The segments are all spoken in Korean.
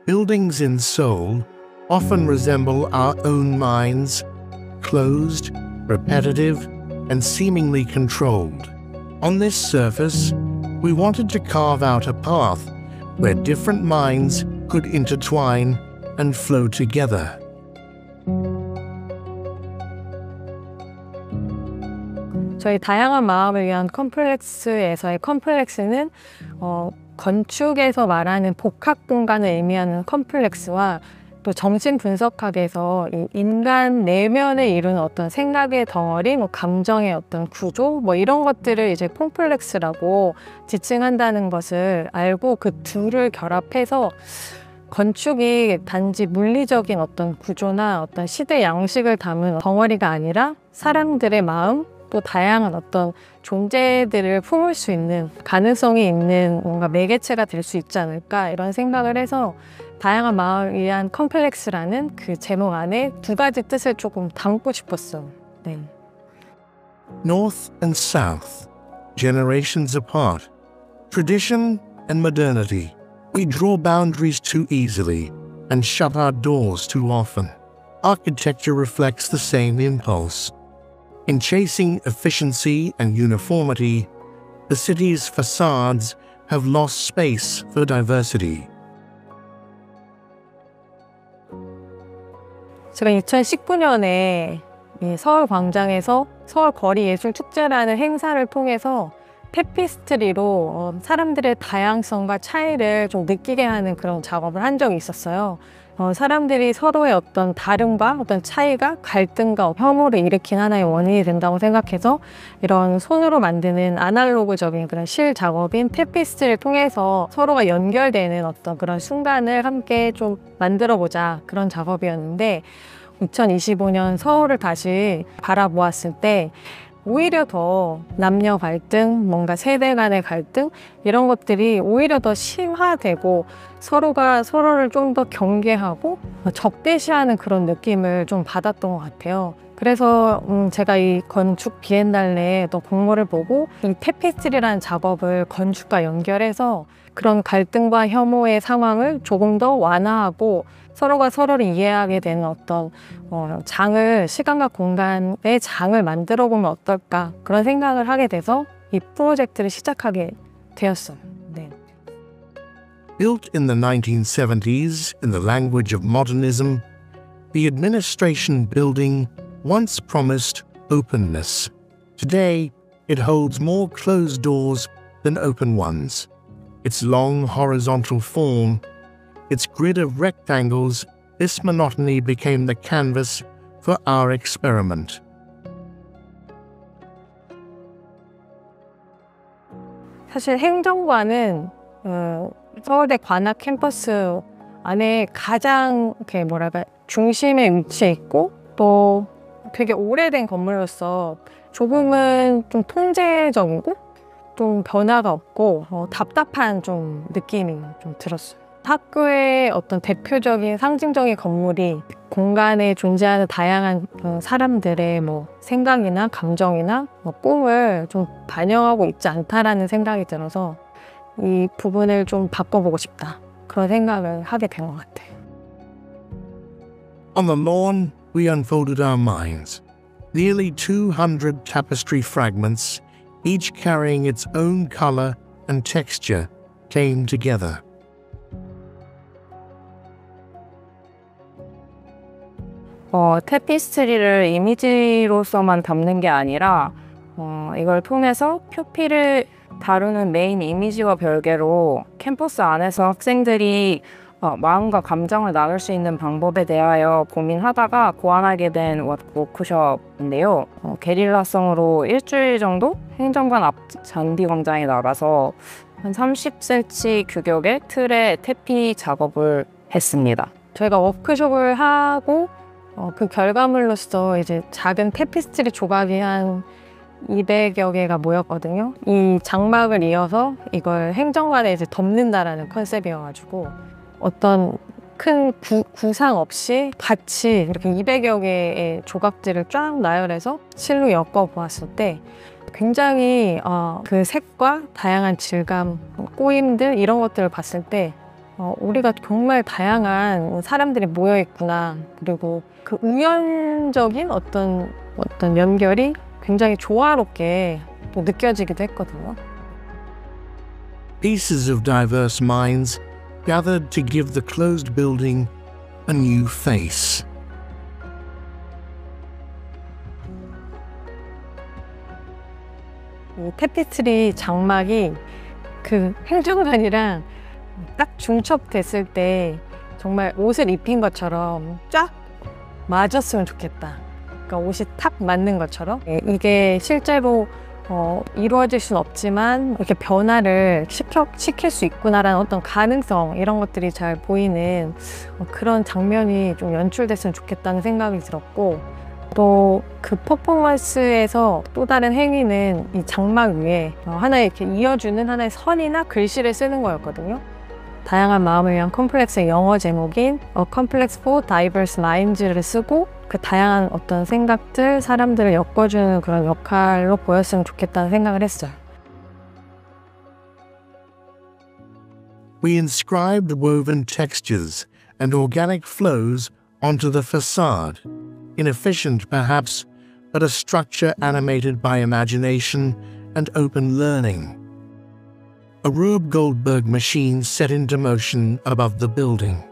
Buildings in Seoul often resemble our own minds, closed, repetitive, and seemingly controlled. On this surface, we wanted to carve out a path where different minds could intertwine and flow together. 저희 다양한 마음을 위한 컴플렉스에서의 컴플렉스는 건축에서 말하는 복합 공간을 의미하는 컴플렉스와 또 정신분석학에서 이 인간 내면을 이루는 어떤 생각의 덩어리, 감정의 어떤 구조, 이런 것들을 이제 콤플렉스라고 지칭한다는 것을 알고 그 둘을 결합해서 건축이 단지 물리적인 어떤 구조나 어떤 시대 양식을 담은 덩어리가 아니라 사람들의 마음, 또 다양한 어떤 존재들을 품을 수 있는 가능성이 있는 뭔가 매개체가 될 수 있지 않을까 이런 생각을 해서 다양한 마음을 위한 컴플렉스라는 그 제목 안에 두 가지 뜻을 조금 담고 싶었어요. 네. North and South, generations apart, tradition and modernity. We draw boundaries too easily and shut our doors too often. Architecture reflects the same impulse. In chasing efficiency and uniformity, the city's facades have lost space for diversity. 제가 2019년에 서울 광장에서 서울 거리 예술 축제라는 행사를 통해서 테피스트리로 사람들의 다양성과 차이를 좀 느끼게 하는 그런 작업을 한 적이 있었어요. 사람들이 서로의 어떤 다름과 어떤 차이가 갈등과 혐오를 일으킨 하나의 원인이 된다고 생각해서 이런 손으로 만드는 아날로그적인 그런 실 작업인 테피스트리를 통해서 서로가 연결되는 어떤 그런 순간을 함께 좀 만들어보자 그런 작업이었는데 2025년 서울을 다시 바라보았을 때 오히려 더 남녀 갈등, 뭔가 세대 간의 갈등 이런 것들이 오히려 더 심화되고 서로가 서로를 좀 더 경계하고 적대시하는 그런 느낌을 좀 받았던 것 같아요. 그래서 제가 이 건축 비엔날레 또 공모를 보고 이 테피스트리라는 작업을 건축과 연결해서 그런 갈등과 혐오의 상황을 조금 더 완화하고 서로가 서로를 이해하게 되는 어떤 장을, 시간과 공간의 장을 만들어 보면 어떨까 그런 생각을 하게 돼서 이 프로젝트를 시작하게 되었어요. 네. Built in the 1970s in the language of modernism, the administration building once promised openness. Today, it holds more closed doors than open ones. Its long horizontal form, its grid of rectangles, this monotony became the canvas for our experiment. 사실 행정관은 서울대 관악 캠퍼스 안에 가장 중심에 위치해 있고 또 되게 오래된 건물로서 조금은 좀 통제적이고 좀 변화가 없고 답답한 좀 느낌이 좀 들었어요. 학교의 어떤 대표적인 상징적인 건물이 공간에 존재하는 다양한 사람들의 생각이나 감정이나 꿈을 좀 반영하고 있지 않다라는 생각이 들어서 이 부분을 좀 바꿔보고 싶다. 그런 생각을 하게 된 것 같아요. On the lawn, we unfolded our minds. Nearly 200 tapestry fragments, each carrying its own color and texture, came together. 테피스트리를 이미지로서만 담는 게 아니라 이걸 통해서 표피를 다루는 메인 이미지와 별개로 캠퍼스 안에서 학생들이 마음과 감정을 나눌 수 있는 방법에 대하여 고민하다가 고안하게 된 워크숍인데요. 게릴라성으로 일주일 정도 행정관 앞 잔디광장에 나가서 한 30cm 규격의 틀의 태피 작업을 했습니다. 저희가 워크숍을 하고 그 결과물로서 이제 작은 테피스트리 조각이 한 200여 개가 모였거든요. 이 장막을 이어서 이걸 행정관에 이제 덮는다라는 컨셉이어가지고 어떤 큰 구상 없이 같이 이렇게 200여 개의 조각들을 쫙 나열해서 실로 엮어보았을 때 굉장히 그 색과 다양한 질감, 꼬임들 이런 것들을 봤을 때 우리가 정말 다양한 사람들이 모여 있구나. 그리고 그 우연적인 어떤 연결이 굉장히 조화롭게 또 느껴지기도 했거든요. Pieces of diverse minds gathered to give the closed building a new face. 이 테피스트리 장막이 그 행정관이랑 딱 중첩됐을 때 정말 옷을 입힌 것처럼 쫙 맞았으면 좋겠다. 그러니까 옷이 탁 맞는 것처럼. 이게 실제로 이루어질 수는 없지만 이렇게 변화를 시킬 수 있구나라는 어떤 가능성, 이런 것들이 잘 보이는 그런 장면이 좀 연출됐으면 좋겠다는 생각이 들었고, 또 그 퍼포먼스에서 또 다른 행위는 이 장막 위에 하나의 이렇게 이어주는 하나의 선이나 글씨를 쓰는 거였거든요. 다양한 마음을 위한 컴플렉스의 영어 제목인 A Complex for Diverse Minds를 쓰고 그 다양한 어떤 생각들, 사람들을 엮어주는 그런 역할로 보였으면 좋겠다는 생각을 했어요. We inscribed woven textures and organic flows onto the facade, inefficient perhaps, but a structure animated by imagination and open learning. A Rube Goldberg machine set into motion above the building.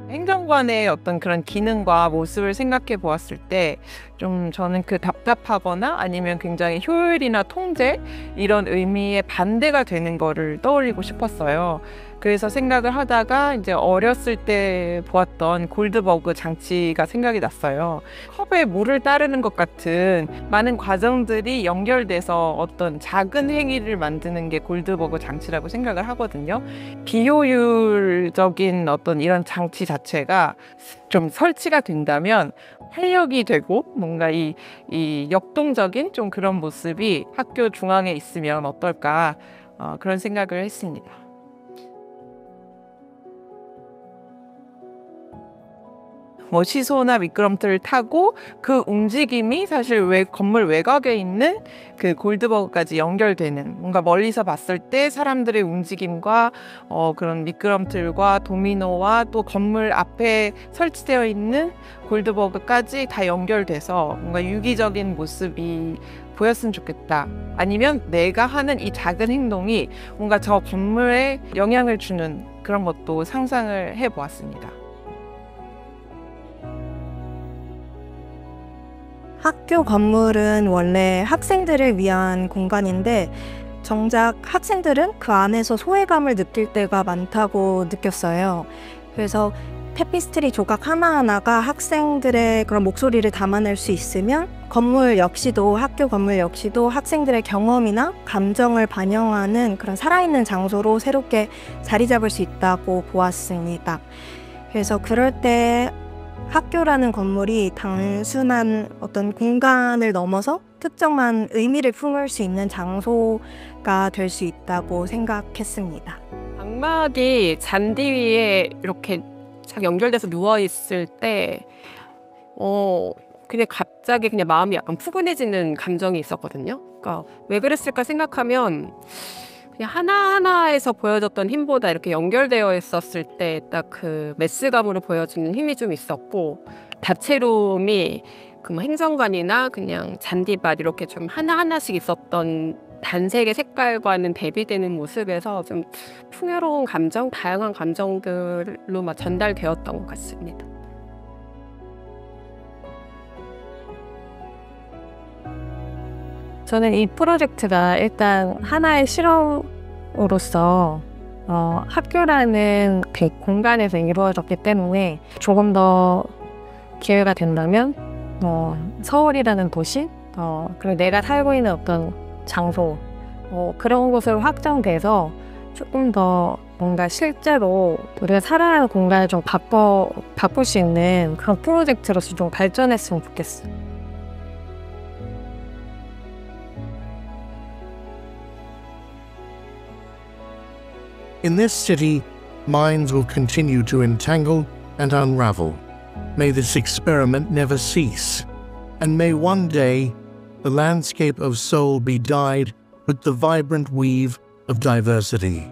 행정관의 어떤 그런 기능과 모습을 생각해 보았을 때 좀 저는 그 답답하거나 아니면 굉장히 효율이나 통제 이런 의미의 반대가 되는 거를 떠올리고 싶었어요. 그래서 생각을 하다가 이제 어렸을 때 보았던 골드버그 장치가 생각이 났어요. 컵에 물을 따르는 것 같은 많은 과정들이 연결돼서 어떤 작은 행위를 만드는 게 골드버그 장치라고 생각을 하거든요. 비효율적인 어떤 이런 장치 자체가 좀 설치가 된다면 활력이 되고 뭔가 이 역동적인 좀 그런 모습이 학교 중앙에 있으면 어떨까, 그런 생각을 했습니다. 뭐 시소나 미끄럼틀을 타고 그 움직임이 사실 건물 외곽에 있는 그 골드버그까지 연결되는, 뭔가 멀리서 봤을 때 사람들의 움직임과 그런 미끄럼틀과 도미노와 또 건물 앞에 설치되어 있는 골드버그까지 다 연결돼서 뭔가 유기적인 모습이 보였으면 좋겠다. 아니면 내가 하는 이 작은 행동이 뭔가 저 건물에 영향을 주는 그런 것도 상상을 해보았습니다. 학교 건물은 원래 학생들을 위한 공간인데 정작 학생들은 그 안에서 소외감을 느낄 때가 많다고 느꼈어요. 그래서 테피스트리 조각 하나하나가 학생들의 그런 목소리를 담아낼 수 있으면 학교 건물 역시도 학생들의 경험이나 감정을 반영하는 그런 살아있는 장소로 새롭게 자리 잡을 수 있다고 보았습니다. 그래서 그럴 때 학교라는 건물이 단순한 어떤 공간을 넘어서 특정한 의미를 품을 수 있는 장소가 될 수 있다고 생각했습니다. 장막이 잔디 위에 이렇게 잘 연결돼서 누워있을 때 그냥 갑자기 그냥 마음이 약간 푸근해지는 감정이 있었거든요. 그러니까 왜 그랬을까 생각하면 그냥 하나하나에서 보여졌던 힘보다 이렇게 연결되어 있었을 때 딱 그 메스감으로 보여지는 힘이 좀 있었고, 다채로움이 그 뭐 행정관이나 그냥 잔디밭 이렇게 좀 하나하나씩 있었던 단색의 색깔과는 대비되는 모습에서 좀 풍요로운 감정, 다양한 감정들로 막 전달되었던 것 같습니다. 저는 이 프로젝트가 일단 하나의 실험으로서 학교라는 그 공간에서 이루어졌기 때문에 조금 더 기회가 된다면 서울이라는 도시, 그리고 내가 살고 있는 어떤 장소, 그런 곳으로 확장돼서 조금 더 뭔가 실제로 우리가 살아가는 공간을 좀 바꿀 수 있는 그런 프로젝트로서 좀 발전했으면 좋겠어요. In this city, minds will continue to entangle and unravel. May this experiment never cease, and may one day the landscape of Seoul be dyed with the vibrant weave of diversity.